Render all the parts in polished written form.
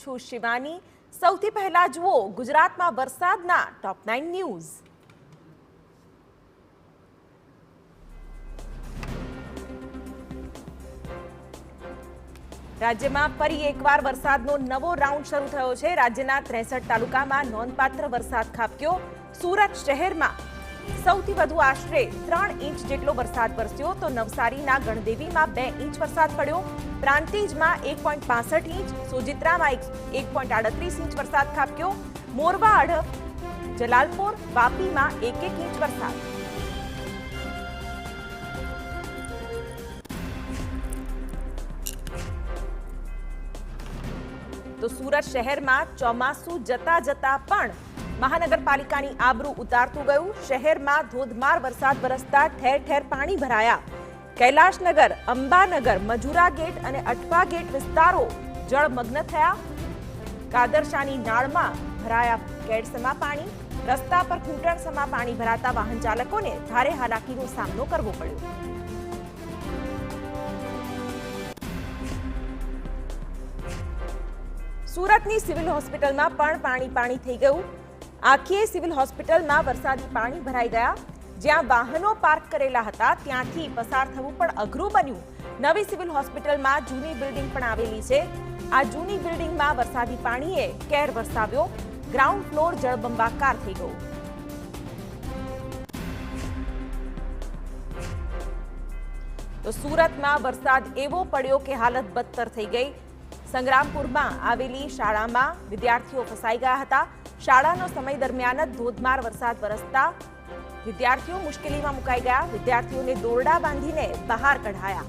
છું શિવાની। સૌથી પહેલા જુઓ ગુજરાતમાં વરસાદના ટોપ 9 ન્યૂઝ। રાજ્યમાં ફરી એકવાર વરસાદનો નવો રાઉન્ડ શરૂ થયો છે। રાજ્યના 63 તાલુકામાં નોંધપાત્ર વરસાદ ખાબક્યો। સુરત શહેરમાં સૌથી વધુ આશરે 3 ઇંચ જેટલો વરસાદ વરસ્યો તો નવસારીના ગણદેવીમાં 2 ઇંચ વરસાદ પડ્યો। પ્રાંતિજમાં 1.65 ઇંચ, સોજિત્રામાં 1.38 ઇંચ વરસાદ ખાબક્યો। મોરવા, અડપ, જલાલપોર, વાપીમાં 1 ઇંચ વરસાદ। તો સુરત શહેરમાં ચોમાસું જતા જતા પણ મહાનગરપાલિકાની આબરૂ ઉતારતું ગયું। શહેરમાં ધોધમાર વરસાદ વરસતા ઠેર ઠેર પાણી ભરાયા। કૈલાશનગર, અંબાનગર, મજુરા ગેટ અને અઠવા ગેટ વિસ્તારો જળમગ્ન થયા। કાદરશાની નાળમાં ભરાયા કેડસમા પાણી। રસ્તા પર ઘૂંટણસમા પાણી ભરાતા વાહન ચાલકોને ભારે હાલાકીનો સામનો કરવો પડ્યો। સુરતની સિવિલ હોસ્પિટલમાં પણ પાણી થઈ ગયું। આખી સિવિલ હોસ્પિટલમાં વરસાદી પાણી ભરાઈ ગયા। જ્યાં વાહનો પાર્ક કરેલા હતા ત્યાંથી પસાર થવું પણ અઘરું બન્યું। નવી સિવિલ હોસ્પિટલમાં જૂની બિલ્ડિંગ પણ આવેલી છે। આ જૂની બિલ્ડિંગમાં વરસાદી પાણીએ કેર વરસાવ્યો। ગ્રાઉન્ડ ફ્લોર જળબંબાકાર થઈ ગયો। તો સુરતમાં વરસાદ એવો પડ્યો કે હાલત બદતર થઈ ગઈ। સંગ્રામપુરમાં આવેલી શાળામાં વિદ્યાર્થીઓ ફસાઈ ગયા હતા। શાળાનો સમય દરમિયાન જ ધોધમાર વરસાદ વરસતા વિદ્યાર્થીઓ મુશ્કેલીમાં મુકાઈ ગયા। વિદ્યાર્થીઓને દોરડા બાંધીને બહાર કઢાયા।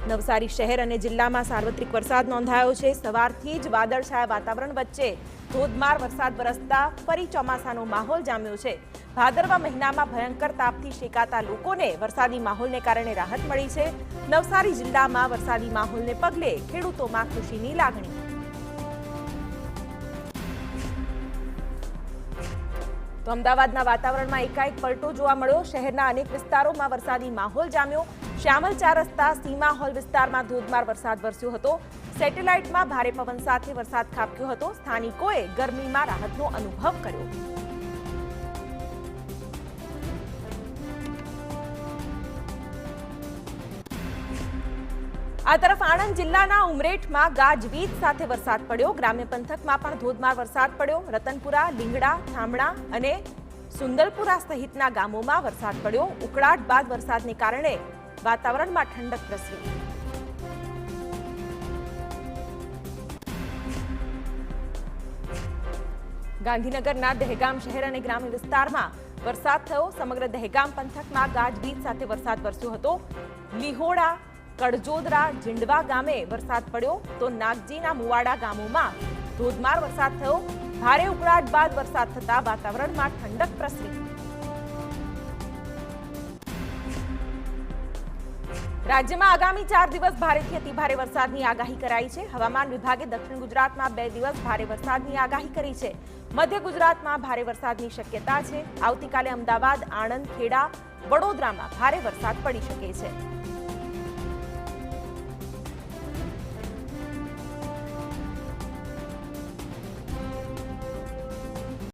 નવસારી શહેર અને જિલ્લામાં સાર્વત્રિક વરસાદ નોંધાયો છે। સવારથી જ વાદળછાયા વાતાવરણ વચ્ચે ધોધમાર વરસાદ વરસતા ફરી ચોમાસાનો માહોલ જામ્યો છે। ભાદરવા મહિનામાં ભયંકર તાપથી શેકાતા લોકોને વરસાદી માહોલને કારણે રાહત મળી છે। નવસારી જિલ્લામાં વરસાદી માહોલને પગલે ખેડૂતોમાં ખુશીની લાગણી। તો અમદાવાદના વાતાવરણમાં એકાએક પલટો જોવા મળ્યો। શહેરના અનેક વિસ્તારોમાં વરસાદી માહોલ જામ્યો। શ્યામલ 4 રસ્તા સીમા હોલ વિસ્તારમાં ધોધમાર વરસાદ વરસ્યો હતો। સેટેલાઇટમાં ભારે પવન સાથે વરસાદ ખાબક્યો હતો। સ્થાનિકોએ ગરમીમાં રાહતનો અનુભવ કર્યો। આ તરફ આણંદ જિલ્લાના ઉમરેઠમાં ગાજવીજ સાથે વરસાદ પડ્યો। ગ્રામ્ય પંથકમાં પણ ધોધમાર વરસાદ પડ્યો। રતનપુરા, લીંગડા, થામણા અને સુંદલપુરા સહિતના ગામોમાં વરસાદ પડ્યો। ઉકળાટ બાદ વરસાદને કારણે વાતાવરણમાં ઠંડક પ્રસરી। ગાંધીનગરના દહેગામ શહેર અને ગ્રામ્ય વિસ્તારમાં વરસાદ થયો। સમગ્ર દહેગામ પંથકમાં ગાજવીજ સાથે વરસાદ વરસ્યો હતો। લીહોડા, કડજોદરા, જીંડવા ગામે વરસાદ પડ્યો તો નાગજીના મુવાડા ગામોમાં ધોધમાર વરસાદ થયો। ભારે ઉકળાટ બાદ વરસાદ થતા વાતાવરણમાં ઠંડક પ્રસરી। રાજ્યમાં આગામી 4 દિવસ ભારેથી અતિભારે વરસાદની આગાહી કરાઈ છે। હવામાન વિભાગે દક્ષિણ ગુજરાતમાં 2 દિવસ ભારે વરસાદની આગાહી કરી છે। મધ્ય ગુજરાતમાં ભારે વરસાદની શક્યતા છે। આવતીકાલે અમદાવાદ, આણંદ, ખેડા, વડોદરામાં ભારે વરસાદ પડી શકે છે।